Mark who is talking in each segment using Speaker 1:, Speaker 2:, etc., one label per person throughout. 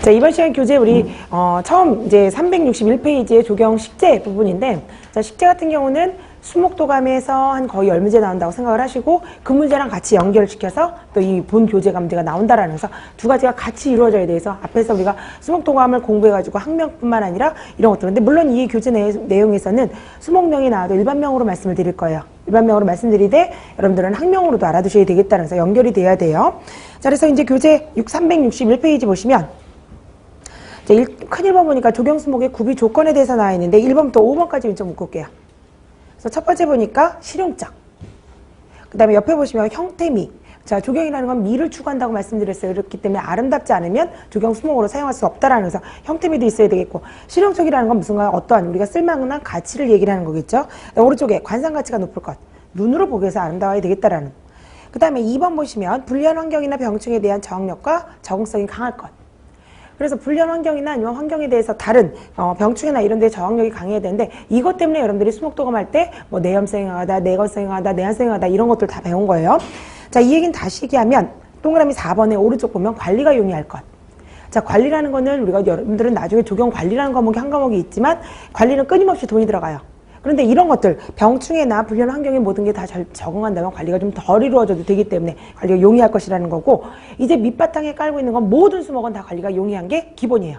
Speaker 1: 자, 이번 시간 교재 우리 처음 이제 361페이지의 조경 식재 부분인데, 자, 식재 같은 경우는 수목도감에서 한 거의 10문제 나온다고 생각을 하시고 그 문제랑 같이 연결시켜서 또 이 본 교재가 문제가 나온다라는 거서 두 가지가 같이 이루어져야 돼서 앞에서 우리가 수목도감을 공부해가지고 학명뿐만 아니라 이런 것들. 근데 물론 이 교재 내용에서는 수목명이 나와도 일반명으로 말씀을 드릴 거예요. 일반명으로 말씀드리되 여러분들은 학명으로도 알아두셔야 되겠다는 거서 연결이 돼야 돼요. 자, 그래서 이제 교재 361페이지 보시면 큰 1번 보니까 조경수목의 구비 조건에 대해서 나와 있는데 1번부터 5번까지 좀 묶을게요. 그래서 첫 번째 보니까 실용적. 그 다음에 옆에 보시면 형태미. 자, 조경이라는 건 미를 추구한다고 말씀드렸어요. 그렇기 때문에 아름답지 않으면 조경수목으로 사용할 수 없다라는 거서 형태미도 있어야 되겠고, 실용적이라는 건 무슨가 어떠한 우리가 쓸만한 가치를 얘기를 하는 거겠죠. 오른쪽에 관상 가치가 높을 것. 눈으로 보기 위해서 아름다워야 되겠다라는. 그 다음에 2번 보시면 불리한 환경이나 병충에 대한 저항력과 적응성이 강할 것. 그래서 불리한 환경이나 아니면 환경에 대해서 다른 병충해나 이런 데 저항력이 강해야 되는데, 이것 때문에 여러분들이 수목도감 할 때 뭐 내염성이 강하다, 내건성이 강하다, 내한성이 강하다 이런 것들 다 배운 거예요. 자, 이 얘기는 다시 얘기하면 동그라미 4번에 오른쪽 보면 관리가 용이할 것. 자, 관리라는 거는 우리가 여러분들은 나중에 조경 관리라는 과목이 한 과목이 있지만 관리는 끊임없이 돈이 들어가요. 그런데 이런 것들, 병충해나 불리한 환경에 모든 게 다 적응한다면 관리가 좀 덜 이루어져도 되기 때문에 관리가 용이할 것이라는 거고, 이제 밑바탕에 깔고 있는 건 모든 수목은 다 관리가 용이한 게 기본이에요.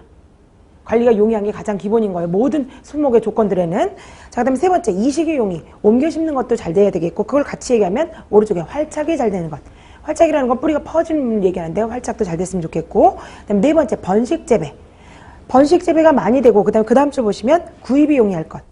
Speaker 1: 관리가 용이한 게 가장 기본인 거예요. 모든 수목의 조건들에는. 자, 그 다음에 세 번째, 이식의 용이. 옮겨 심는 것도 잘 돼야 되겠고, 그걸 같이 얘기하면 오른쪽에 활착이 잘 되는 것. 활착이라는 건 뿌리가 퍼지는 얘기하는데 활착도 잘 됐으면 좋겠고, 그 다음에 네 번째, 번식재배. 번식재배가 많이 되고, 그 다음 줄 보시면 구입이 용이할 것.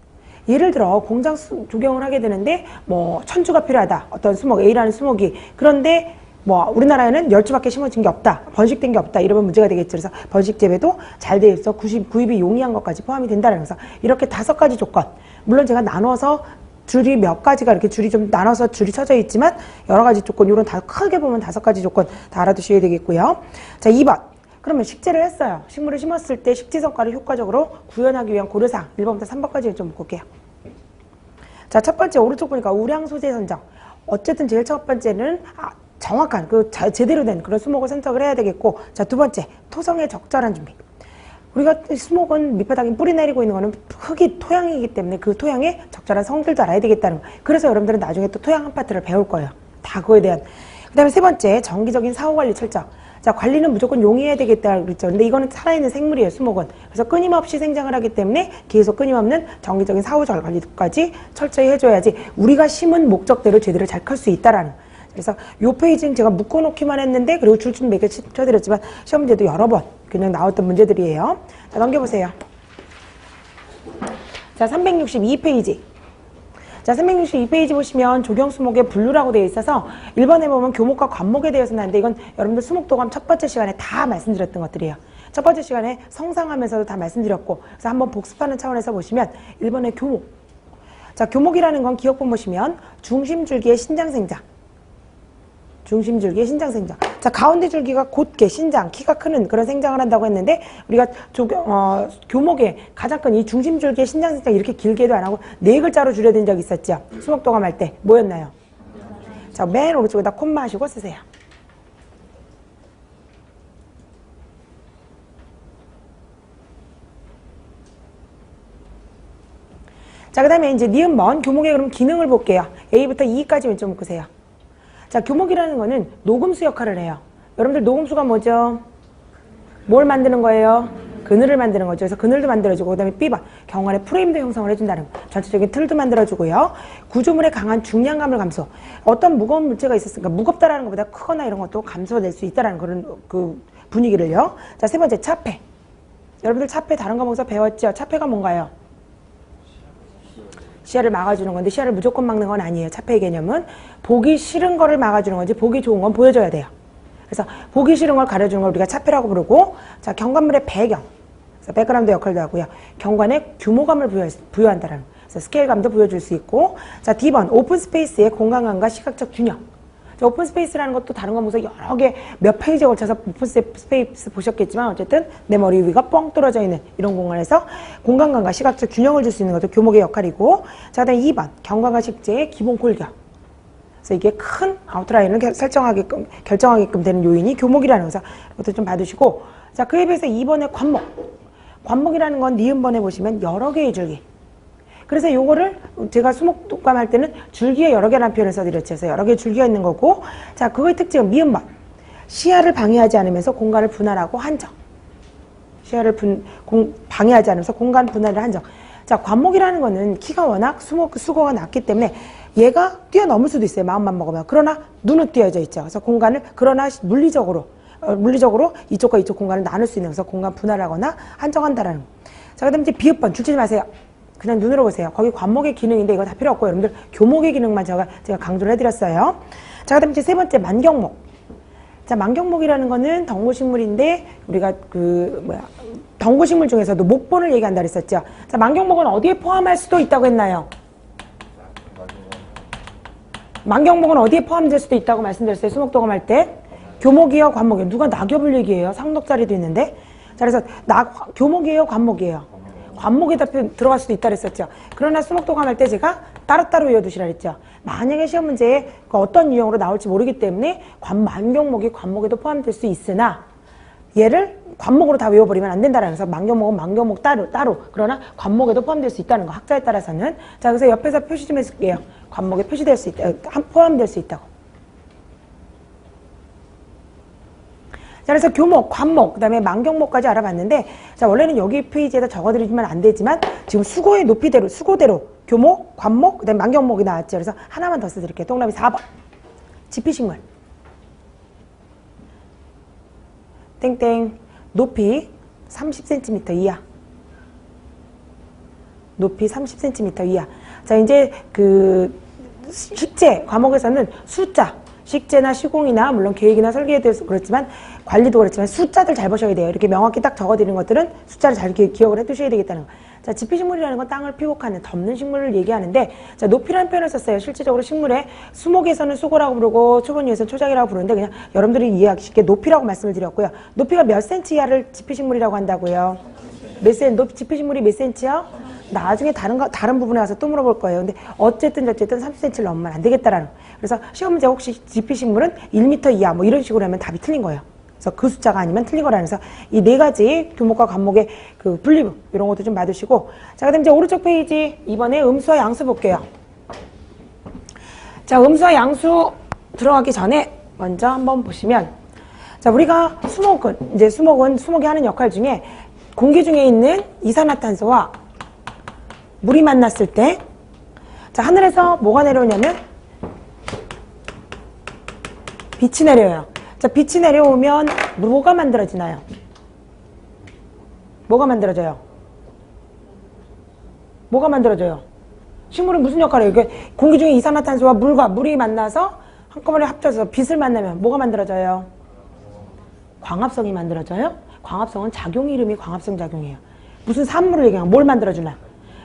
Speaker 1: 예를 들어 공장 조경을 하게 되는데 뭐 천주가 필요하다. 어떤 수목, A라는 수목이. 그런데 뭐 우리나라에는 10주밖에 심어진 게 없다. 번식된 게 없다. 이러면 문제가 되겠죠. 그래서 번식 재배도 잘 돼 있어 구입이 용이한 것까지 포함이 된다는 거서 이렇게 5가지 조건. 물론 제가 나눠서 줄이 몇 가지가 이렇게 줄이 좀 나눠서 줄이 쳐져 있지만 여러 가지 조건, 이런 다 크게 보면 5가지 조건 다 알아두셔야 되겠고요. 자, 2번. 그러면 식재를 했어요. 식물을 심었을 때 식재 성과를 효과적으로 구현하기 위한 고려사항 1번부터 3번까지 좀 묶을게요. 자, 첫 번째 오른쪽 보니까 우량 소재 선정. 어쨌든 제일 첫 번째는 정확한 제대로 된 그런 수목을 선택을 해야 되겠고, 자, 두 번째 토성의 적절한 준비. 우리가 수목은 밑바닥에 뿌리 내리고 있는 거는 흙이 토양이기 때문에 그 토양에 적절한 성질도 알아야 되겠다는 거. 그래서 여러분들은 나중에 또 토양 한 파트를 배울 거예요. 다 그거에 대한. 그 다음에 세 번째, 정기적인 사후관리 철저. 자, 관리는 무조건 용이해야 되겠다 그랬죠. 근데 이거는 살아있는 생물이에요, 수목은. 그래서 끊임없이 생장을 하기 때문에 계속 끊임없는 정기적인 사후 관리까지 철저히 해줘야지 우리가 심은 목적대로 제대로 잘 클 수 있다라는. 그래서 요 페이지는 제가 묶어놓기만 했는데, 그리고 줄줄 몇 개 쳐드렸지만 시험 문제도 여러 번 그냥 나왔던 문제들이에요. 자, 넘겨보세요. 자, 362페이지. 자, 362페이지 보시면 조경수목의 분류라고 되어 있어서 1번에 보면 교목과 관목에 대해서 나는데, 이건 여러분들 수목도감 첫 번째 시간에 다 말씀드렸던 것들이에요. 첫 번째 시간에 성상하면서도 다 말씀드렸고, 그래서 한번 복습하는 차원에서 보시면 1번의 교목. 자, 교목이라는 건 기억본 보시면 중심줄기의 신장생장. 중심줄기의 신장생장. 자, 가운데 줄기가 곧게 신장, 키가 크는 그런 생장을 한다고 했는데, 우리가 교목의 가장 큰 이 중심줄기의 신장생장 이렇게 길게도 안 하고 4글자로 줄여든 적이 있었죠. 수목도감 할 때 뭐였나요? 자, 맨 오른쪽에다 콤마 하시고 쓰세요. 자, 그 다음에 이제 니은번 교목의 그럼 기능을 볼게요. A부터 E까지 왼쪽 묶으세요. 자, 교목이라는 거는 녹음수 역할을 해요. 여러분들 녹음수가 뭐죠? 뭘 만드는 거예요? 그늘을 만드는 거죠. 그래서 그늘도 만들어주고, 그 다음에 B번 경관의 프레임도 형성을 해준다는 거. 전체적인 틀도 만들어주고요. 구조물의 강한 중량감을 감소. 어떤 무거운 물체가 있었으니까 무겁다라는 것보다 크거나 이런 것도 감소될 수 있다라는 그런 그 분위기를요. 자, 세 번째 차폐. 여러분들 차폐 다른 과목에서 배웠죠? 차폐가 뭔가요? 시야를 막아주는 건데, 시야를 무조건 막는 건 아니에요. 차폐의 개념은 보기 싫은 거를 막아주는 건지 보기 좋은 건 보여줘야 돼요. 그래서 보기 싫은 걸 가려주는 걸 우리가 차폐라고 부르고, 자, 경관물의 배경, 그래서 백그라운드 역할도 하고요. 경관에 규모감을 부여한다는 거. 그래서 스케일감도 보여줄 수 있고, 자, D번 오픈 스페이스의 공간감과 시각적 균형. 자, 오픈 스페이스라는 것도 다른 과목에서 여러 개 몇 페이지에 걸쳐서 오픈 스페이스 보셨겠지만 어쨌든 내 머리 위가 뻥 떨어져 있는 이런 공간에서 공간감과 시각적 균형을 줄 수 있는 것도 교목의 역할이고, 자, 그다음 2번 경과과 식재의 기본 골격. 그래서 이게 큰 아웃라인을 결정하게끔 되는 요인이 교목이라는 것을 이것도 좀 봐두시고, 자, 그에 비해서 2번의 관목. 관목이라는 건 니은번에 보시면 여러 개의 줄기. 그래서 요거를 제가 수목독감 할 때는 줄기에 여러 개라는 표현을 써드렸죠. 그래서 여러 개의 줄기가 있는 거고, 자, 그거의 특징은 미음번. 시야를 방해하지 않으면서 공간을 분할하고 한정. 시야를 방해하지 않으면서 공간 분할을 한정. 자, 관목이라는 거는 키가 워낙 수고가 낮기 때문에 얘가 뛰어넘을 수도 있어요. 마음만 먹으면. 그러나 눈은 띄어져 있죠. 그래서 공간을, 그러나 물리적으로 이쪽과 이쪽 공간을 나눌 수 있는, 그래서 공간 분할하거나 한정한다라는 거. 자, 그 다음에 이제 비읍번 줄치지 마세요. 그냥 눈으로 보세요. 거기 관목의 기능인데 이거 다 필요 없고 여러분들 교목의 기능만 제가 강조를 해드렸어요. 자, 그 다음에 이제 세 번째 만경목. 자, 만경목이라는 거는 덩구식물인데 우리가 덩구식물 중에서도 목본을 얘기한다 그랬었죠. 자, 만경목은 어디에 포함할 수도 있다고 했나요? 만경목은 어디에 포함될 수도 있다고 말씀드렸어요. 수목도감 할 때. 교목이요, 관목이요. 누가 낙엽을 얘기해요? 상독자리도 있는데. 자, 그래서 교목이에요, 관목이에요? 관목에다 들어갈 수도 있다 그랬었죠. 그러나 수목도감 할 때 제가 따로따로 외워두시라 그랬죠. 만약에 시험 문제에 어떤 유형으로 나올지 모르기 때문에 만경목이 관목에도 포함될 수 있으나 얘를 관목으로 다 외워버리면 안 된다라는 거서 만경목은 만경목 따로 그러나 관목에도 포함될 수 있다는 거, 학자에 따라서는. 자, 그래서 옆에서 표시 좀 해줄게요. 관목에 포함될 수 있다고. 자, 그래서 교목, 관목, 그 다음에 만경목까지 알아봤는데, 자, 원래는 여기 페이지에다 적어드리면 안 되지만, 지금 수고의 높이대로, 수고대로, 교목, 관목, 그 다음에 만경목이 나왔죠. 그래서 하나만 더 써드릴게요. 동그라미 4번. 지피식물. 땡땡. 높이 30cm 이하. 높이 30cm 이하. 자, 이제 식재, 과목에서는 숫자. 식재나 시공이나 물론 계획이나 설계에 대해서 그렇지만 관리도 그렇지만 숫자들 잘 보셔야 돼요. 이렇게 명확히 딱 적어드리는 것들은 숫자를 잘 기억을 해두셔야 되겠다는 거. 자, 지피식물이라는 건 땅을 피곡하는 덮는 식물을 얘기하는데, 자, 높이라는 표현을 썼어요. 실질적으로 식물의 수목에서는 수고라고 부르고 초본유에서는 초작이라고 부르는데 그냥 여러분들이 이해하기 쉽게 높이라고 말씀을 드렸고요. 높이가 몇 센치 이하를 지피식물이라고 한다고요? 지피식물이 몇 센치요? 나중에 다른 부분에 와서 또 물어볼 거예요. 근데 어쨌든 30cm를 넘으면 안 되겠다라는. 그래서 시험 문제 혹시 지피식물은 1m 이하 뭐 이런 식으로 하면 답이 틀린 거예요. 그래서 그 숫자가 아니면 틀린 거라는. 그래서 이 네 가지 교목과 관목의 분리분 이런 것도 좀 봐두시고. 자, 그다음 이제 오른쪽 페이지 이번에 음수와 양수 볼게요. 자, 음수와 양수 들어가기 전에 먼저 한번 보시면, 자, 우리가 수목이 하는 역할 중에 공기 중에 있는 이산화탄소와 물이 만났을 때, 자, 하늘에서 뭐가 내려오냐면 빛이 내려요. 자, 빛이 내려오면 뭐가 만들어지나요? 뭐가 만들어져요? 식물은 무슨 역할을 해요? 공기 중에 이산화탄소와 물이 만나서 한꺼번에 합쳐서 빛을 만나면 뭐가 만들어져요? 광합성이 만들어져요? 광합성은 작용 이름이 광합성 작용이에요. 무슨 산물을 얘기하면 뭘 만들어주나?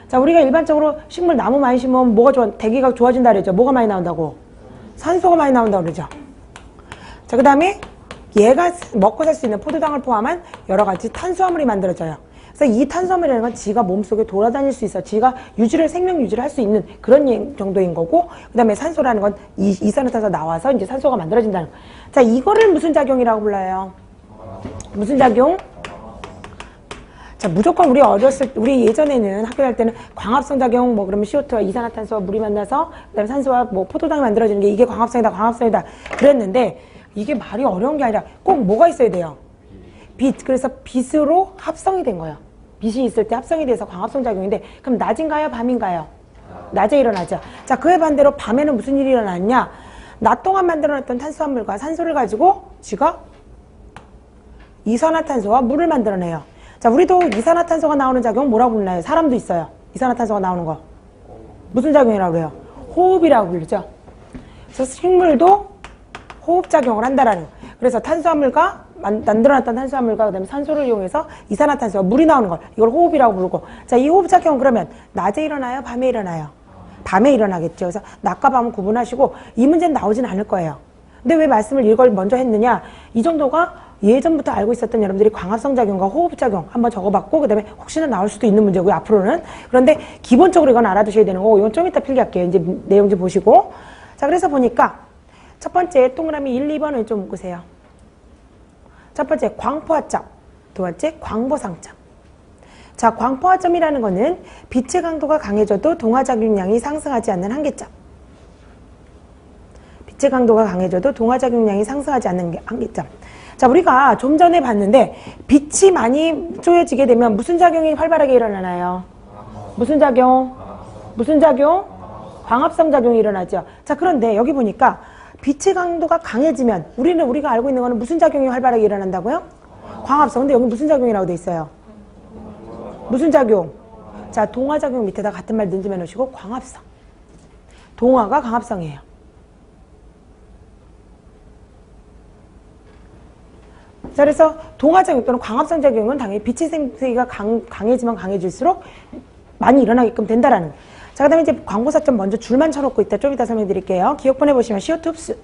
Speaker 1: 자, 우리가 일반적으로 식물 나무 많이 심으면 대기가 좋아진다 그러죠. 뭐가 많이 나온다고? 산소가 많이 나온다고 그러죠. 자, 그 다음에 얘가 먹고 살 수 있는 포도당을 포함한 여러 가지 탄수화물이 만들어져요. 그래서 이 탄수화물이라는 건 지가 몸속에 돌아다닐 수 있어. 지가 생명 유지를 할 수 있는 그런 정도인 거고, 그 다음에 산소라는 건 이산화탄소 나와서 이제 산소가 만들어진다는 거. 자, 이거를 무슨 작용이라고 불러요? 무슨 작용? 자, 무조건 우리 예전에는 학교 갈 때는 광합성 작용, 그러면 CO2와 이산화탄소와 물이 만나서, 그 다음에 산소와 포도당이 만들어지는 게 이게 광합성이다 그랬는데, 이게 말이 어려운 게 아니라 꼭 뭐가 있어야 돼요? 빛. 그래서 빛으로 합성이 된 거예요. 빛이 있을 때 합성이 돼서 광합성 작용인데, 그럼 낮인가요? 밤인가요? 낮에 일어나죠. 자, 그에 반대로 밤에는 무슨 일이 일어났냐? 낮 동안 만들어냈던 탄수화물과 산소를 가지고 지가 이산화탄소와 물을 만들어내요. 자, 우리도 이산화탄소가 나오는 작용 뭐라고 불러요? 사람도 있어요. 이산화탄소가 나오는 거. 무슨 작용이라고 그래요? 호흡이라고 부르죠. 그래서 식물도 호흡작용을 한다라는. 그래서 만들어놨던 탄수화물과 그다음에 산소를 이용해서 이산화탄소와 물이 나오는 걸, 이걸 호흡이라고 부르고. 자, 이 호흡작용 그러면 낮에 일어나요? 밤에 일어나요? 밤에 일어나겠죠. 그래서 낮과 밤은 구분하시고 이 문제는 나오진 않을 거예요. 근데 왜 말씀을 이걸 먼저 했느냐? 이 정도가 예전부터 알고 있었던 여러분들이 광합성 작용과 호흡 작용 한번 적어봤고, 그 다음에 혹시나 나올 수도 있는 문제고요, 앞으로는. 그런데 기본적으로 이건 알아두셔야 되는 거고, 이건 좀 이따 필기할게요. 이제 내용 좀 보시고. 자, 그래서 보니까 첫 번째 동그라미 1, 2번을 좀 보세요. 첫 번째 광포화점, 두 번째 광보상점. 자, 광포화점이라는 거는 빛의 강도가 강해져도 동화작용량이 상승하지 않는 한계점. 빛의 강도가 강해져도 동화작용량이 상승하지 않는 한계점. 자, 우리가 좀 전에 봤는데 빛이 많이 쪼여지게 되면 무슨 작용이 활발하게 일어나나요? 무슨 작용? 무슨 작용? 광합성 작용이 일어나죠. 자, 그런데 여기 보니까 빛의 강도가 강해지면 우리가 알고 있는 거는 무슨 작용이 활발하게 일어난다고요? 광합성. 근데 여기 무슨 작용이라고 돼 있어요? 무슨 작용? 자, 동화작용 밑에다 같은 말 넣어주면 놓으시고 광합성. 동화가 광합성이에요. 자, 그래서 동화작용 또는 광합성 작용은 당연히 빛의 세기가 강해지면 강해질수록 많이 일어나게끔 된다라는 거예요. 자, 그 다음에 이제 광보사점 먼저 줄만 쳐놓고 있다. 좀 이따 설명드릴게요. 기억본에 보시면 CO2 흡수.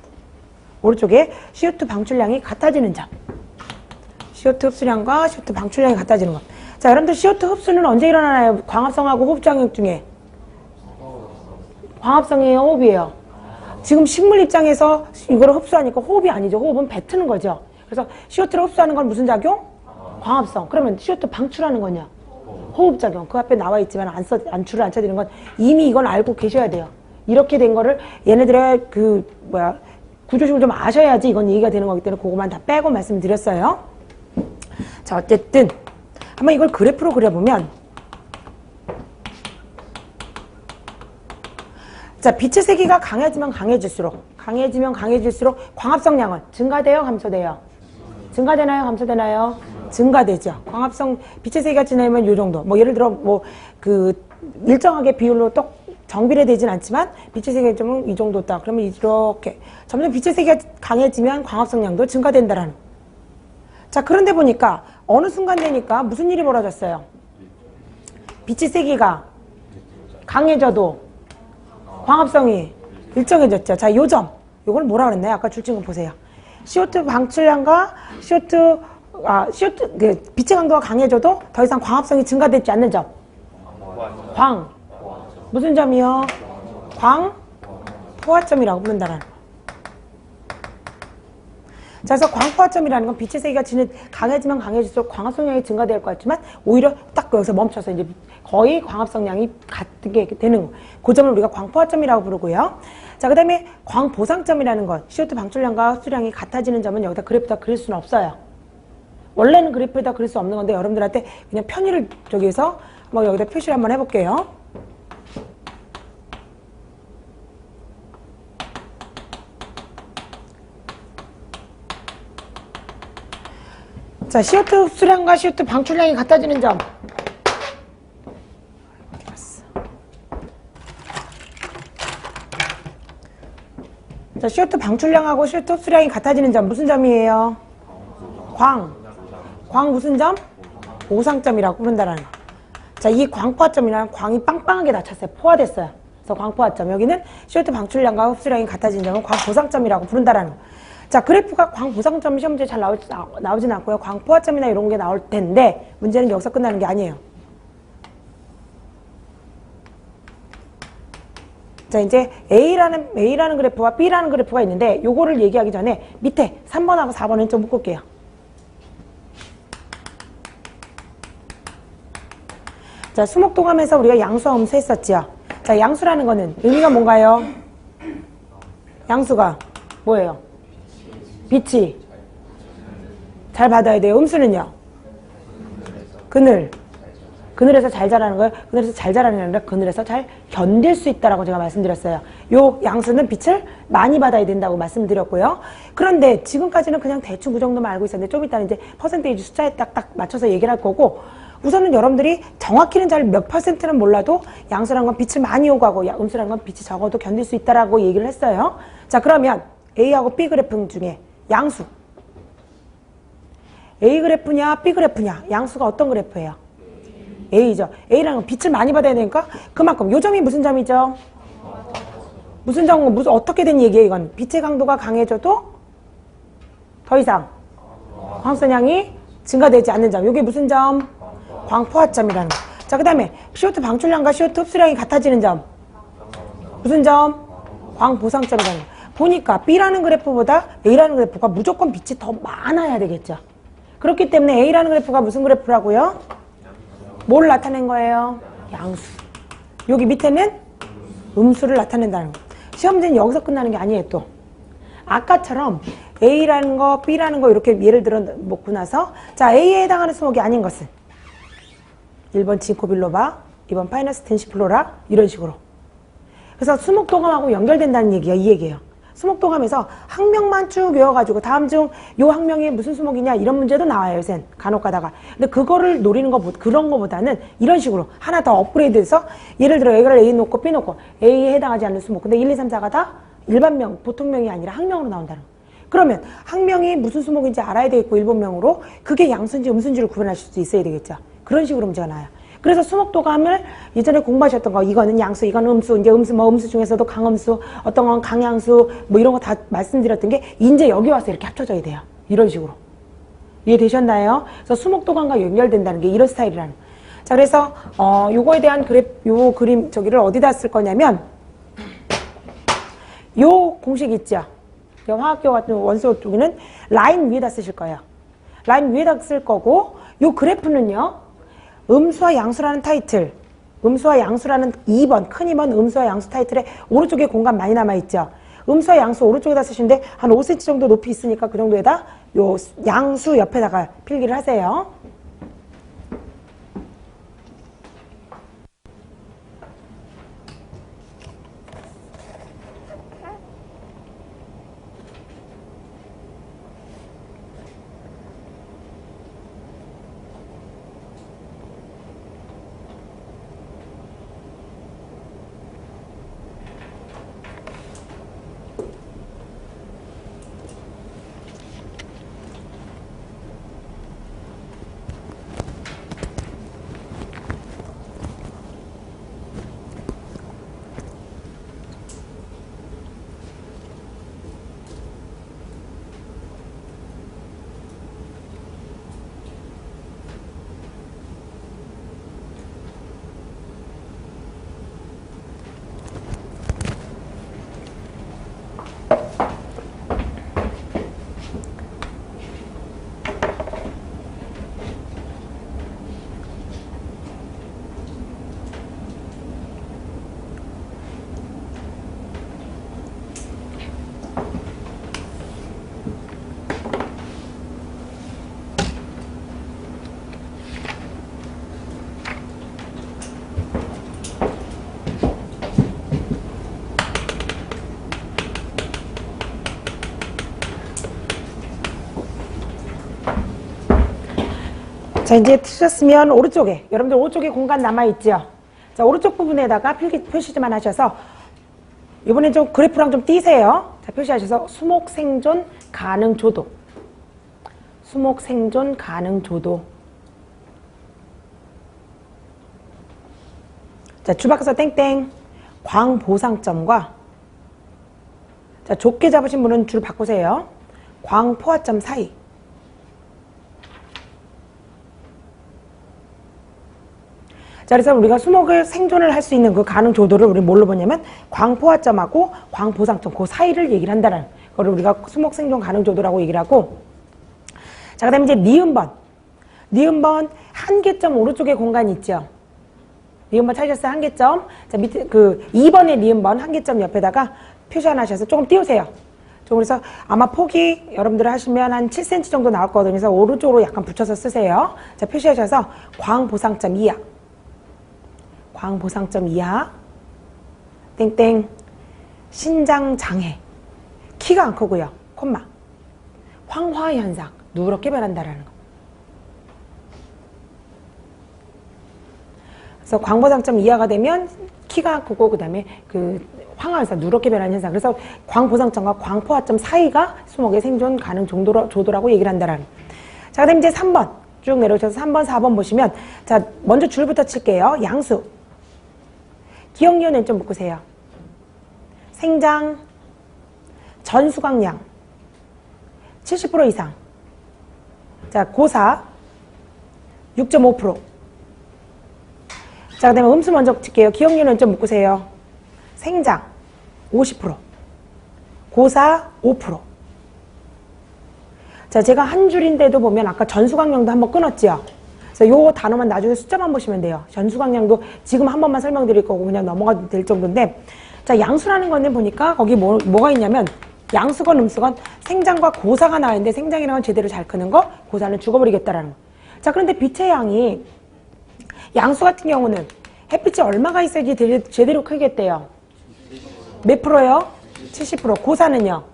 Speaker 1: 오른쪽에 CO2 방출량이 같아지는 점. CO2 흡수량과 CO2 방출량이 같아지는 것. 자, 여러분들 CO2 흡수는 언제 일어나나요? 광합성하고 호흡작용 중에. 광합성이에요? 호흡이에요? 지금 식물 입장에서 이거를 흡수하니까 호흡이 아니죠. 호흡은 뱉는 거죠. 그래서 CO2를 흡수하는 건 무슨 작용? 광합성. 그러면 CO2 방출하는 거냐? 호흡작용. 그 앞에 나와 있지만 줄을 안 쳐드리는 건 이미 이건 알고 계셔야 돼요. 이렇게 된 거를 얘네들의 구조식을 좀 아셔야지 이건 얘기가 되는 거기 때문에 그거만 다 빼고 말씀드렸어요. 자, 어쨌든 한번 이걸 그래프로 그려보면, 자, 빛의 세기가 강해지면 강해질수록 광합성량은 증가돼요? 감소돼요? 증가되나요? 감소되나요? 증가되죠. 광합성 빛의 세기가 지나면 이 정도. 뭐 예를 들어 일정하게 비율로 또 정비례되진 않지만 빛의 세기가 좀 이 정도다. 그러면 이렇게 점점 빛의 세기가 강해지면 광합성량도 증가된다라는. 자, 그런데 보니까 어느 순간 되니까 무슨 일이 벌어졌어요? 빛의 세기가 강해져도 광합성이 일정해졌죠. 자, 요 점. 요걸 뭐라 그랬나요? 아까 줄증거 보세요. CO2 방출량과 빛의 강도가 강해져도 더 이상 광합성이 증가되지 않는 점. 무슨 점이요? 광포화점이라고 부른다는. 자, 그래서 광포화점이라는 건 빛의 세기가 강해지면 강해질수록 광합성량이 증가될 것 같지만 오히려 딱 여기서 멈춰서 이제 거의 광합성량이 같은 게 되는 거. 그 점을 우리가 광포화점이라고 부르고요. 자, 그 다음에 광보상점이라는 건 CO2 방출량과 흡수량이 같아지는 점은 여기다 그래프에다 그릴 수는 없어요. 원래는 그래프에다 그릴 수 없는 건데 여러분들한테 그냥 편의를 저기에서 뭐 여기다 표시를 한번 해볼게요. 자, CO2 흡수량과 CO2 방출량이 같아지는 점. 자, CO2 방출량하고 CO2 흡수량이 같아지는 점. 무슨 점이에요? 광 무슨 점? 보상점이라고 부른다는 거. 자, 이 광포화점이라는 광이 빵빵하게 낮췄어요. 포화됐어요. 그래서 광포화점. 여기는 CO2 방출량과 흡수량이 같아지는 점은 광보상점이라고 부른다는 거. 자, 그래프가 광보상점 시험 문제 잘 나오진 않고요. 광포화점이나 이런 게 나올 텐데 문제는 여기서 끝나는 게 아니에요. 자, 이제 A라는 그래프와 B라는 그래프가 있는데 요거를 얘기하기 전에 밑에 3번하고 4번은 좀 묶을게요. 자, 수목도감에서 우리가 양수와 음수 했었죠. 자, 양수라는 거는 의미가 뭔가요? 양수가 뭐예요? 빛이 잘 받아야 돼요. 음수는요? 그늘에서 잘 자라는 거예요. 그늘에서 잘 자라는 게 아니라 그늘에서 잘 견딜 수 있다라고 제가 말씀드렸어요. 요 양수는 빛을 많이 받아야 된다고 말씀드렸고요. 그런데 지금까지는 그냥 대충 그 정도만 알고 있었는데 좀 이따는 이제 퍼센테이지 숫자에 딱딱 맞춰서 얘기를 할 거고, 우선은 여러분들이 정확히는 잘 몇 퍼센트는 몰라도 양수란 건 빛을 많이 요구하고 음수란 건 빛이 적어도 견딜 수 있다라고 얘기를 했어요. 자, 그러면 A하고 B 그래프 중에 양수. A 그래프냐 B 그래프냐. 양수가 어떤 그래프예요? A죠. A라는 건 빛을 많이 받아야 되니까 그만큼 요 점이 무슨 점이죠? 무슨 어떻게 된 얘기예요, 이건? 빛의 강도가 강해져도 더 이상 광선량이 증가되지 않는 점. 이게 무슨 점? 광포화점이라는 거. 자, 그 다음에 CO2 방출량과 CO2 흡수량이 같아지는 점. 무슨 점? 광보상점이라는 거. 보니까 B라는 그래프보다 A라는 그래프가 무조건 빛이 더 많아야 되겠죠. 그렇기 때문에 A라는 그래프가 무슨 그래프라고요? 뭘 나타낸 거예요? 양수. 여기 밑에는 음수를 나타낸다는 거. 시험 문제는 여기서 끝나는 게 아니에요, 또. 아까처럼 A라는 거, B라는 거 이렇게 예를 들어 놓고 나서 자, A에 해당하는 수목이 아닌 것은 1번 진코빌로바, 2번 파이너스 텐시플로라 이런 식으로. 그래서 수목도감하고 연결된다는 얘기가 이 얘기예요. 수목도감에서 학명만 쭉 외워가지고 다음 중 요 학명이 무슨 수목이냐 이런 문제도 나와요, 요새 간혹 가다가. 근데 그거를 노리는 거 그런 거보다는 이런 식으로 하나 더 업그레이드해서 예를 들어 A를 A 놓고 B 놓고 A에 해당하지 않는 수목. 근데 1, 2, 3, 4가 다 일반명, 보통명이 아니라 학명으로 나온다는 거. 그러면 학명이 무슨 수목인지 알아야 되겠고 일본명으로 그게 양수인지 음수인지를 구분하실 수 있어야 되겠죠. 그런 식으로 문제가 나와요. 그래서 수목도감을 예전에 공부하셨던 거 이거는 양수, 이거는 음수, 이제 음수 뭐 음수 중에서도 강음수, 어떤 건 강양수 뭐 이런 거 다 말씀드렸던 게 이제 여기 와서 이렇게 합쳐져야 돼요. 이런 식으로. 이해되셨나요? 그래서 수목도감과 연결된다는 게 이런 스타일이라는. 자, 그래서 요거에 대한 요 그림 저기를 어디다 쓸 거냐면 요 공식 있죠. 화학교 같은 원소 쪽에는 라인 위에다 쓰실 거예요. 라인 위에다 쓸 거고 요 그래프는요. 음수와 양수라는 타이틀, 음수와 양수라는 2번, 큰 2번 음수와 양수 타이틀에 오른쪽에 공간 많이 남아있죠. 음수와 양수 오른쪽에다 쓰시는데 한 5cm 정도 높이 있으니까 그 정도에다 요 양수 옆에다가 필기를 하세요. 자, 이제 트셨으면 오른쪽에, 여러분들 오른쪽에 공간 남아있죠? 자, 오른쪽 부분에다가 표시만 하셔서, 이번엔 좀 그래프랑 좀 띄세요. 자, 표시하셔서 수목 생존 가능 조도. 수목 생존 가능 조도. 자, 주박에서 땡땡. 광보상점과, 자, 좁게 잡으신 분은 줄 바꾸세요. 광포화점 사이. 자, 그래서 우리가 수목을 생존을 할 수 있는 그 가능 조도를 우리 뭘로 보냐면 광포화점하고 광보상점 그 사이를 얘기를 한다는 거를 우리가 수목 생존 가능 조도라고 얘기를 하고. 자, 그 다음에 이제 니은번. 니은번 한계점 오른쪽에 공간이 있죠. 니은번 찾으셨어요? 한계점. 자, 밑에 그 2번의 니은번 한계점 옆에다가 표시 하나 하셔서 조금 띄우세요. 좀 그래서 아마 폭이 여러분들 하시면 한 7cm 정도 나올 거거든요. 그래서 오른쪽으로 약간 붙여서 쓰세요. 자, 표시하셔서 광보상점 이하. 광보상점 이하. 땡땡. 신장장애. 키가 안 크고요. 콤마. 황화현상. 누렇게 변한다라는 거. 그래서 광보상점 이하가 되면 키가 크고 그 다음에 그 황화현상, 누렇게 변하는 현상. 그래서 광보상점과 광포화점 사이가 수목의 생존 가능 조도라고 얘기를 한다라는. 자, 그 다음에 이제 3번 쭉 내려오셔서 3번, 4번 보시면 자, 먼저 줄부터 칠게요. 양수. 기억니은 좀 묶으세요. 생장, 전수강량 70% 이상. 자, 고사 6.5%. 자, 그 다음에 음수 먼저 칠게요. 기억률은 좀 묶으세요. 생장 50%. 고사 5%. 자, 제가 한 줄인데도 보면 아까 전수강량도 한번 끊었죠. 그래서 요 단어만 나중에 숫자만 보시면 돼요. 전수강량도 지금 한 번만 설명드릴 거고 그냥 넘어가도 될 정도인데, 자, 양수라는 거는 보니까 거기 뭐가 있냐면 양수건 음수건 생장과 고사가 나와 있는데, 생장이라는 건 제대로 잘 크는 거, 고사는 죽어버리겠다라는 거. 자, 그런데 빛의 양이 양수 같은 경우는 햇빛이 얼마가 있어야지 제대로 크겠대요? 몇 프로요? 70%. 고사는요?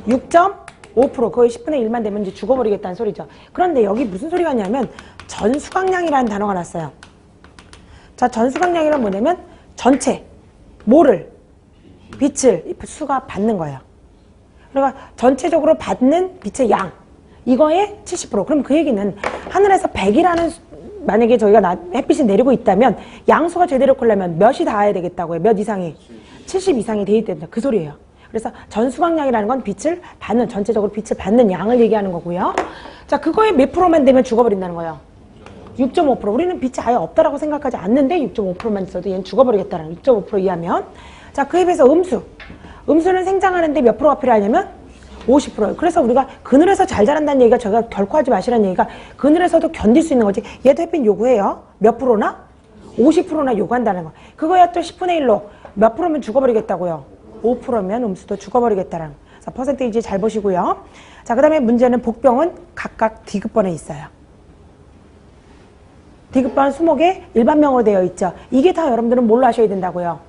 Speaker 1: 6.5%. 거의 10분의 1만 되면 이제 죽어버리겠다는 소리죠. 그런데 여기 무슨 소리가 있냐면 전수강량이라는 단어가 났어요. 자, 전수강량이란 뭐냐면 전체, 뭐를? 빛을 수가 받는 거예요. 그러니까 전체적으로 받는 빛의 양, 이거의 70%. 그럼 그 얘기는 하늘에서 100이라는 만약에 저희가 햇빛이 내리고 있다면 양수가 제대로 크려면 몇이 닿아야 되겠다고요? 몇 이상이? 70 이상이 돼야 된다. 그 소리예요. 그래서 전수강량이라는 건 빛을 받는, 전체적으로 빛을 받는 양을 얘기하는 거고요. 자, 그거에 몇 프로만 되면 죽어버린다는 거예요. 6.5%. 우리는 빛이 아예 없다라고 생각하지 않는데 6.5%만 있어도 얘는 죽어버리겠다는 6.5% 이하면. 자, 그에 비해서 음수. 음수는 생장하는데 몇 프로가 필요하냐면 50%. 그래서 우리가 그늘에서 잘 자란다는 얘기가 저희가 결코 하지 마시라는 얘기가 그늘에서도 견딜 수 있는 거지. 얘도 햇빛 요구해요. 몇 프로나? 50%나 요구한다는 거. 그거야 또 10분의 1로 몇 프로면 죽어버리겠다고요. 5%면 음수도 죽어버리겠다는 거. 그래서 퍼센테이지 잘 보시고요. 자, 그 다음에 문제는 복병은 각각 디귿번에 있어요. 디귿번 수목에 일반명으로 되어 있죠. 이게 다 여러분들은 뭘로 하셔야 된다고요?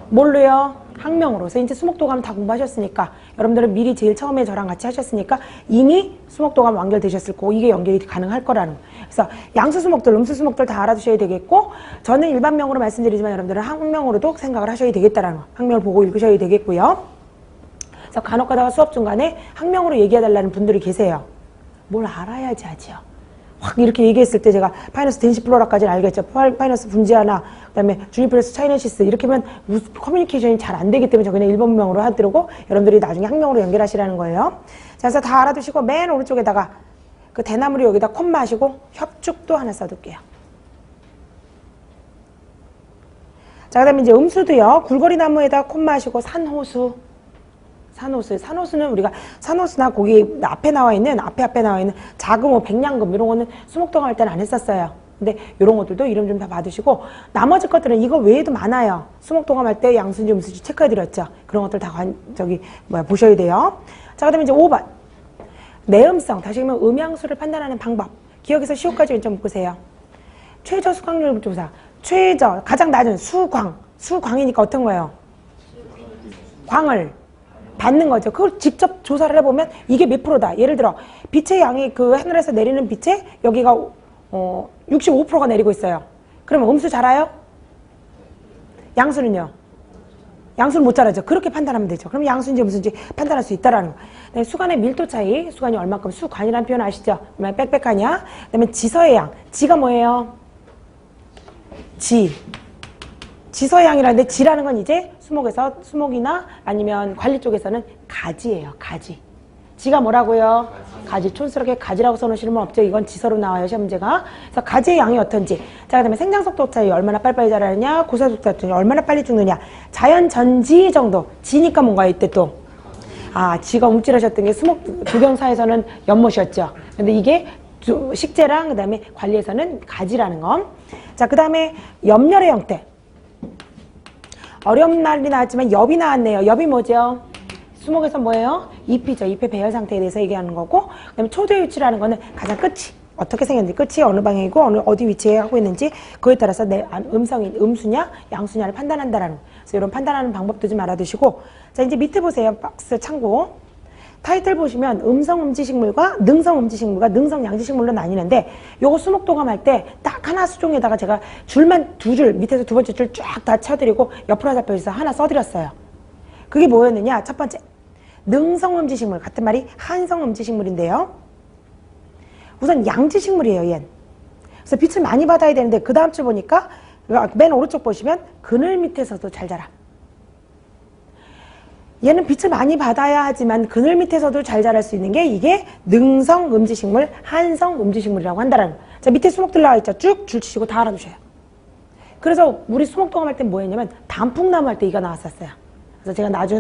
Speaker 1: 뭘로요? 학명으로. 그래서 이제 수목도감 다 공부하셨으니까, 여러분들은 미리 제일 처음에 저랑 같이 하셨으니까 이미 수목도감 완결되셨을 거고 이게 연결이 가능할 거라는 거. 그래서 양수수목들, 음수수목들 다 알아두셔야 되겠고, 저는 일반명으로 말씀드리지만 여러분들은 학명으로도 생각을 하셔야 되겠다라는 거. 학명을 보고 읽으셔야 되겠고요. 그래서 간혹 가다가 수업 중간에 학명으로 얘기해달라는 분들이 계세요. 뭘 알아야지 하지요. 확 이렇게 얘기했을 때 제가 파이너스 덴시플로라까지는 알겠죠. 파이너스 분지하나, 그 다음에 주니플러스 차이네시스, 이렇게 하면 커뮤니케이션이 잘 안 되기 때문에 저 그냥 일본명으로 하도록 여러분들이 나중에 학명으로 연결하시라는 거예요. 자, 그래서 다 알아두시고 맨 오른쪽에다가 그 대나무를 여기다 콤마 하시고 협축도 하나 써둘게요. 자, 그 다음에 이제 음수도요. 굴거리 나무에다 콤마 하시고 산호수. 산호수는 우리가 산호수나 거기 앞에 나와 있는 자금호, 백냥금 이런 거는 수목도감 할 때는 안 했었어요. 근데 이런 것들도 이름 좀 다 받으시고, 나머지 것들은 이거 외에도 많아요. 수목도감 할 때 양수인지 음수인지 체크해드렸죠. 그런 것들 다 보셔야 돼요. 자, 그 다음에 이제 5번. 내음성, 다시 말하면 음양수를 판단하는 방법. 기억에서 시호까지 좀 묶으세요. 최저 수광률 조사. 최저, 가장 낮은 수광이니까 어떤 거예요? 광을 받는 거죠. 그걸 직접 조사를 해보면 이게 몇 프로다. 예를 들어 빛의 양이 그 하늘에서 내리는 빛에 여기가 65%가 내리고 있어요. 그러면 음수 잘아요? 양수는요? 양수는 못 잘하죠. 그렇게 판단하면 되죠. 그럼 양수인지 음수인지 판단할 수 있다라는 거. 수간의 밀도 차이, 수간이 얼마큼, 수간이라는 표현 아시죠? 얼마나 빽빽하냐? 그다음에 지서의 양. 지가 뭐예요? 지서의 양이라는데, 지라는 건 이제 수목이나 아니면 관리 쪽에서는 가지예요. 가지. 지가 뭐라고요? 가지. 촌스럽게 가지라고 써놓으시는 분 없죠. 이건 지서로 나와요, 시험 문제가. 그래서 가지의 양이 어떤지. 자, 그 다음에 생장속도 차이 얼마나 빨리빨리 자라느냐, 고사속도 차이 얼마나 빨리 죽느냐. 자연 전지 정도. 지니까 뭔가 이때 또. 지가 움찔하셨던 게 두경사에서는 연못이었죠. 근데 이게 식재랑 그 다음에 관리에서는 가지라는 거. 자, 그 다음에 염렬의 형태. 어려운 날이 나왔지만 엽이 나왔네요. 엽이 뭐죠? 수목에서 뭐예요? 잎이죠. 잎의 배열 상태에 대해서 얘기하는 거고, 그 다음에 초대 위치라는 거는 가장 끝이 어떻게 생겼는지, 끝이 어느 방향이고 어디 위치에 하고 있는지, 그거에 따라서 내 음성이 음수냐 양수냐를 판단한다라는 거. 그래서 이런 판단하는 방법도 좀 알아두시고, 자, 이제 밑에 보세요. 박스 참고. 타이틀 보시면 음성음지식물과 능성음지식물과 능성양지식물로 나뉘는데, 요거 수목도감 할 때 딱 하나 수종에다가 제가 줄만 두 줄, 밑에서 두 번째 줄 쫙 다 쳐드리고 옆으로 잡혀 있어서 하나 써드렸어요. 그게 뭐였느냐? 첫 번째, 능성음지식물, 같은 말이 한성음지식물인데요. 우선 양지식물이에요, 얘는. 그래서 빛을 많이 받아야 되는데, 그 다음 줄 보니까 맨 오른쪽 보시면 그늘 밑에서도 잘 자라. 얘는 빛을 많이 받아야 하지만 그늘 밑에서도 잘 자랄 수 있는 게 이게 능성 음지식물, 한성 음지식물이라고 한다라는 거예요. 자, 밑에 수목들 나와 있죠? 쭉 줄치시고 다 알아두셔요. 그래서 우리 수목동암 할 때 뭐 했냐면 단풍나무 할 때 이가 나왔었어요. 그래서 제가 나중에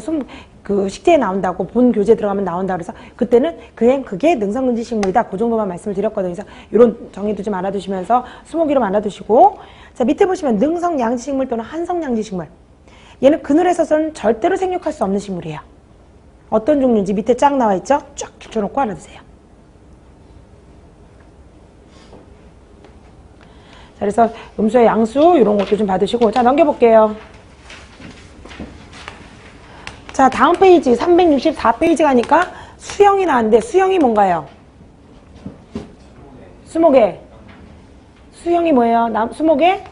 Speaker 1: 그 식재에 나온다고 본 교재 들어가면 나온다 그래서 그때는 그냥 그게 능성 음지식물이다. 그 정도만 말씀을 드렸거든요. 그래서 이런 정의도 좀 알아두시면서 수목 이름 알아두시고 자, 밑에 보시면 능성 양지식물 또는 한성 양지식물. 얘는 그늘에서는 절대로 생육할 수 없는 식물이에요. 어떤 종류인지 밑에 쫙 나와 있죠? 쫙 줄여놓고 알아두세요. 자, 그래서 음수의 양수 이런 것도 좀 받으시고 자, 넘겨볼게요. 자, 다음 페이지 364페이지 가니까 수형이 나왔는데 수형이 뭔가요? 수목의 수형이 뭐예요? 수목의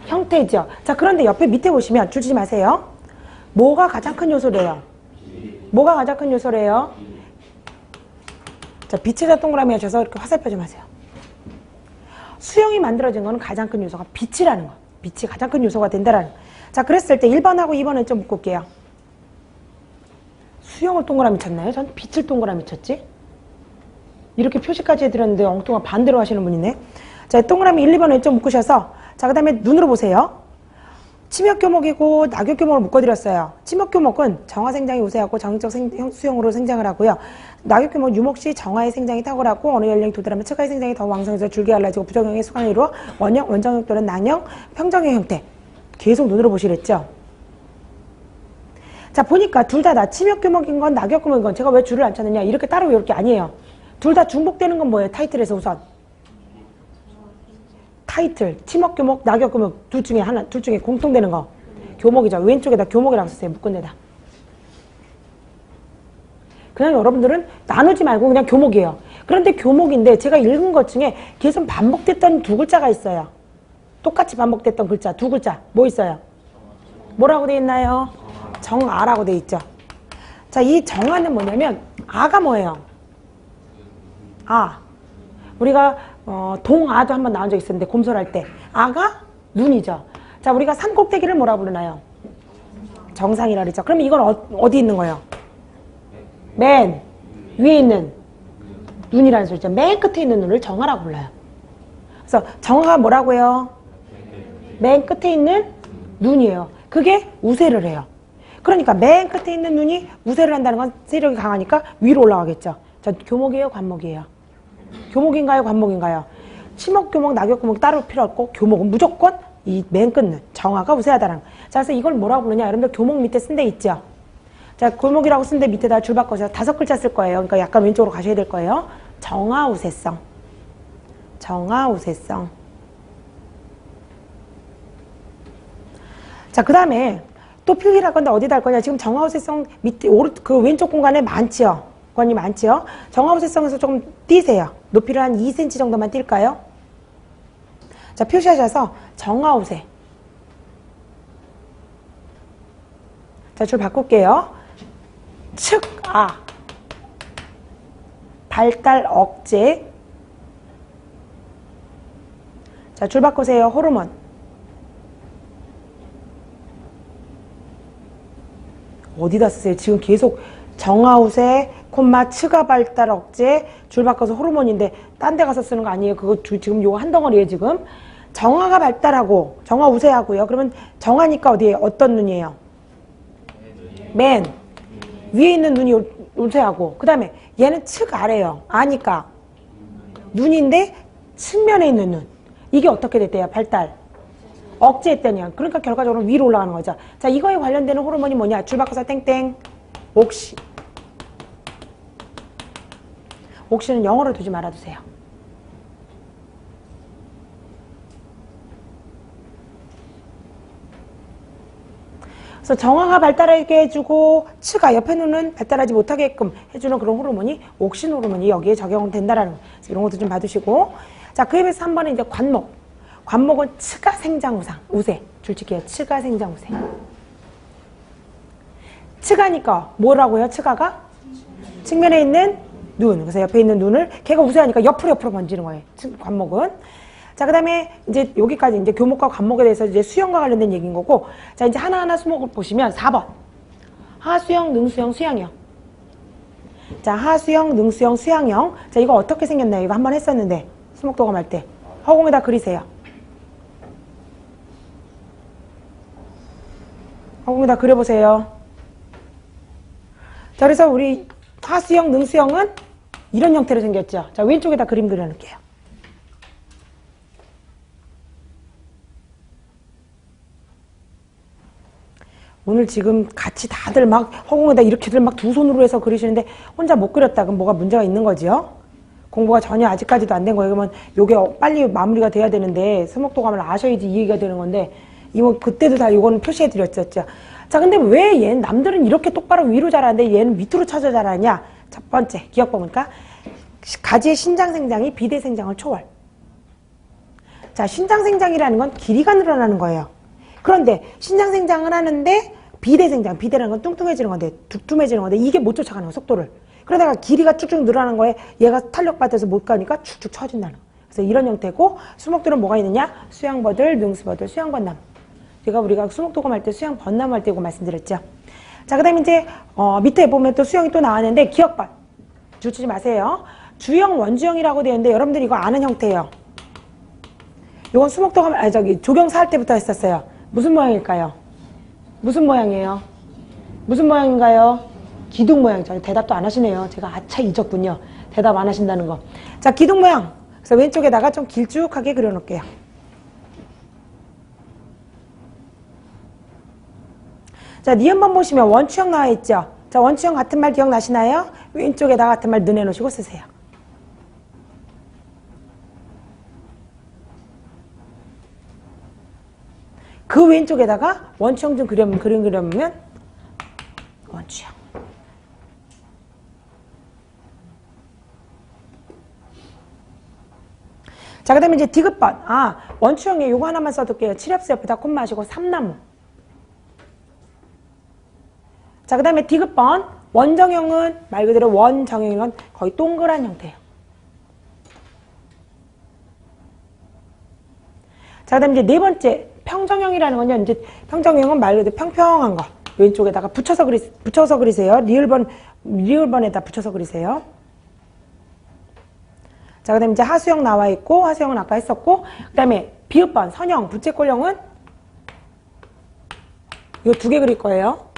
Speaker 1: 형태죠. 자, 그런데 옆에 밑에 보시면 줄치지 마세요. 뭐가 가장 큰 요소래요? 뭐가 가장 큰 요소래요? 자, 빛에다 동그라미 하셔서 이렇게 화살표 좀 하세요. 수형이 만들어진 거는 가장 큰 요소가 빛이라는 거. 빛이 가장 큰 요소가 된다라는 거. 자, 그랬을 때 1번하고 2번은 좀 묶어 올게요. 수형을 동그라미 쳤나요? 전 빛을 동그라미 쳤지? 이렇게 표시까지 해드렸는데 엉뚱한 반대로 하시는 분이네. 자, 동그라미 1, 2번을 좀 묶으셔서 자, 그 다음에 눈으로 보세요. 침엽교목이고 낙엽교목을 묶어드렸어요. 침엽교목은 정화생장이 우세하고 정적 수형으로 생장을 하고요. 낙엽교목 유목시 정화의 생장이 탁월하고 어느 연령이 도달하면 측하의 생장이 더 왕성해서 줄기 갈라지고 부정형의 수강이 이루어 원형형 또는 난형, 평정형 형태. 계속 눈으로 보시랬죠? 자, 보니까 둘 다 침엽교목인 건 낙엽교목인 건 제가 왜 줄을 안 쳤느냐 이렇게 따로 외울 게 아니에요. 둘 다 중복되는 건 뭐예요? 타이틀에서 우선. 타이틀, 침엽교목, 낙엽교목 둘 중에 공통되는 거 교목이죠. 왼쪽에다 교목이라고 썼어요. 묶은 데다. 그냥 여러분들은 나누지 말고 그냥 교목이에요. 그런데 교목인데 제가 읽은 것 중에 계속 반복됐던 두 글자가 있어요. 똑같이 반복됐던 글자 두 글자 뭐 있어요? 뭐라고 돼 있나요? 정아라고 돼 있죠. 자, 이 정아는 뭐냐면 아가 뭐예요? 아. 우리가 동아도 한번 나온 적 있었는데 곰솔할 때 아가 눈이죠. 자, 우리가 산 꼭대기를 뭐라 부르나요? 정상이라 그러죠. 그럼 이건 어디 있는 거예요? 맨 위에 있는 눈이라는 소리죠. 맨 끝에 있는 눈을 정아라고 불러요. 그래서 정아가 뭐라고 해요? 맨 끝에 있는 눈이에요. 그게 우세를 해요. 그러니까 맨 끝에 있는 눈이 우세를 한다는 건 세력이 강하니까 위로 올라가겠죠. 자, 교목이에요? 관목이에요? 교목인가요? 관목인가요? 침목교목, 낙엽교목 따로 필요 없고 교목은 무조건 이 맨 끝는 정화가 우세하다라는 거. 자, 그래서 이걸 뭐라고 부르냐? 여러분들 교목 밑에 쓴 데 있죠? 자, 교목이라고 쓴 데 밑에다 줄 바꿔서 5글자 쓸 거예요. 그러니까 약간 왼쪽으로 가셔야 될 거예요. 정화우세성. 정화우세성. 자, 그 다음에 또 필기를 할 건데 어디다 할 거냐? 지금 정화우세성 밑에 그 왼쪽 공간에 많지요? 권이 많지요? 정화우세성에서 조금 띄세요. 높이를 한 2cm 정도만 뛸까요? 자, 표시하셔서 정화우세. 자, 줄 바꿀게요. 측아. 발달 억제. 자, 줄 바꾸세요. 호르몬. 어디다 쓰세요? 지금 계속 정화우세, 콤마, 측아 발달 억제, 줄 바꿔서 호르몬인데 딴 데 가서 쓰는 거 아니에요. 그거 지금 요거 한 덩어리에요, 지금. 정화가 발달하고, 정화 우세하고요. 그러면 정화니까 어디에, 어떤 눈이에요? 맨. 위에 있는 눈이 우세하고, 그 다음에 얘는 측 아래요. 아니까. 눈인데 측면에 있는 눈. 이게 어떻게 됐대요? 발달. 억제했더니요. 그러니까 결과적으로 위로 올라가는 거죠. 자, 이거에 관련되는 호르몬이 뭐냐? 줄 바꿔서 땡땡. 옥시. 옥시는 영어로 두지 말아두세요. 그래서 정화가 발달하게 해주고 측아 옆에 눈은 발달하지 못하게끔 해주는 그런 호르몬이 옥신 호르몬이 여기에 적용된다라는 거. 이런 것도 좀 봐두시고. 자, 그에 비해서 3번은 이제 관목. 관목은 측아 생장 우세. 줄칠게요. 측아 생장 우세. 측아니까 뭐라고요? 측아가? 측면에 있는 눈. 그래서 옆에 있는 눈을 걔가 우세하니까 옆으로 번지는 거예요. 관목은. 자, 그 다음에 이제 여기까지 이제 교목과 관목에 대해서 이제 수형과 관련된 얘기인 거고. 자, 이제 하나하나 수목을 보시면 4번. 하수형, 능수형, 수양형. 자, 하수형, 능수형, 수양형. 자, 이거 어떻게 생겼나요? 이거 한번 했었는데 수목도감 할 때. 허공에다 그리세요. 허공에다 그려보세요. 자, 그래서 우리 하수형, 능수형은 이런 형태로 생겼죠. 자, 왼쪽에다 그림 그려놓을게요. 오늘 지금 같이 다들 막 허공에다 이렇게들 막 두 손으로 해서 그리시는데 혼자 못 그렸다. 그럼 뭐가 문제가 있는 거지요? 공부가 전혀 아직까지도 안 된 거예요. 그러면 요게 빨리 마무리가 돼야 되는데 수목도감을 아셔야지 이해가 되는 건데 이거 그때도 다 이거는 표시해 드렸었죠. 자, 근데 왜 얘는 남들은 이렇게 똑바로 위로 자라는데 얘는 밑으로 쳐져 자라냐? 첫 번째 기억 보니까 가지의 신장생장이 비대생장을 초월. 자, 신장생장이라는 건 길이가 늘어나는 거예요. 그런데 신장생장을 하는데 비대라는 건 뚱뚱해지는 건데 두툼해지는 건데 이게 못 쫓아가는 거예요, 속도를. 그러다가 길이가 쭉쭉 늘어나는 거에 얘가 탄력받아서 못 가니까 축축 처진다는 거예요. 그래서 이런 형태고 수목들은 뭐가 있느냐? 수양버들, 능수버들, 수양번나무. 제가 우리가 수목도감 할 때 수양번나무 할 때 이거 말씀드렸죠. 자, 그 다음에 이제 밑에 보면 또 수형이 또 나왔는데 기억번. 주지 마세요. 주형, 원주형이라고 되어 있는데 여러분들이 이거 아는 형태예요. 이건 수목도감, 조경사 할 때부터 했었어요. 무슨 모양일까요? 무슨 모양이에요? 무슨 모양인가요? 기둥 모양이죠. 대답도 안 하시네요. 제가 아차 잊었군요. 대답 안 하신다는 거. 자, 기둥 모양. 그래서 왼쪽에다가 좀 길쭉하게 그려놓을게요. 자, 니은번 보시면 원추형 나와 있죠? 자, 원추형 같은 말 기억나시나요? 왼쪽에다가 같은 말 눈에 놓으시고 쓰세요. 그 왼쪽에다가 원추형 좀 그림 그려보면 원추형. 자, 그 다음에 이제 디귿번. 원추형에 요거 하나만 써둘게요. 칠엽수 옆에다 콤 마시고 삼나무. 자, 그 다음에 디귿번. 원정형은 말 그대로 원정형은 거의 동그란 형태예요. 자, 그 다음에 이제 네 번째. 평정형이라는 건요, 이제 평정형은 말 그대로 평평한 거. 왼쪽에다가 붙여서 그리세요. 리을번에다 붙여서 그리세요. 자, 그 다음에 이제 하수형 나와 있고, 하수형은 아까 했었고, 그 다음에 비읍번, 선형, 부채꼴형은 이거 두 개 그릴 거예요.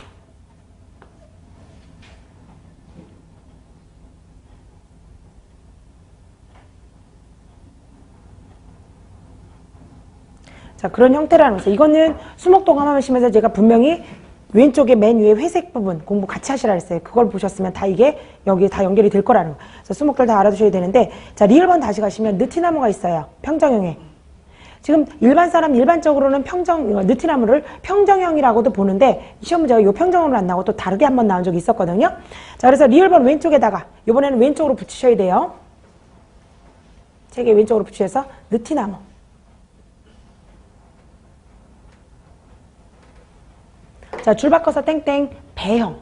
Speaker 1: 자, 그런 형태라는 거죠. 이거는 수목도감 하시면서 제가 분명히 왼쪽에 맨 위에 회색 부분 공부 같이 하시라 했어요. 그걸 보셨으면 다 이게 여기 다 연결이 될 거라는 거. 그래서 수목들 다 알아두셔야 되는데, 자, 리을번 다시 가시면 느티나무가 있어요. 평정형에. 지금 일반 사람 일반적으로는 느티나무를 평정형이라고도 보는데 시험 문제가 요 평정형으로 안 나오고 또 다르게 한번 나온 적이 있었거든요. 자, 그래서 리을번 왼쪽에다가 이번에는 왼쪽으로 붙이셔야 돼요. 책에 왼쪽으로 붙여서 느티나무. 자, 줄 바꿔서 땡땡 배형.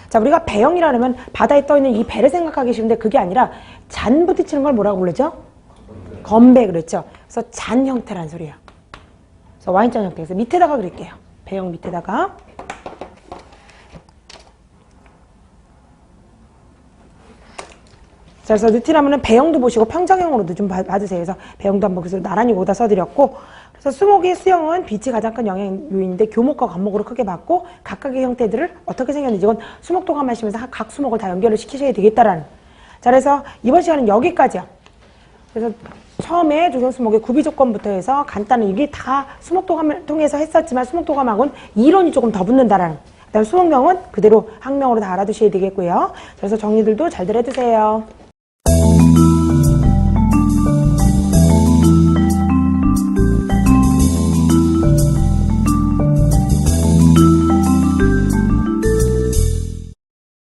Speaker 1: 자, 우리가 배형이라면 바다에 떠있는 이 배를 생각하기 쉬운데 그게 아니라 잔 부딪히는 걸 뭐라고 부르죠? 건배 그랬죠. 그래서 잔 형태란 소리예요. 그래서 와인잔 형태. 그래서 밑에다가 그릴게요. 배형 밑에다가. 자, 그래서 느티나무는 배형도 보시고 평정형으로도 좀 봐주세요. 그래서 배형도 한번 그래서 나란히 오다 써드렸고, 그래서 수목의 수형은 빛이 가장 큰 영향요인인데 교목과 관목으로 크게 봤고 각각의 형태들을 어떻게 생겼는지 이건 수목도감 하시면서 각 수목을 다 연결을 시키셔야 되겠다라는. 자, 그래서 이번 시간은 여기까지요. 그래서 처음에 조경수목의 구비조건부터 해서 간단한 이게 다 수목도감을 통해서 했었지만 수목도감하고는 이론이 조금 더 붙는다라는. 그다음 수목명은 그대로 학명으로 다 알아두셔야 되겠고요. 그래서 정리들도 잘들 해두세요.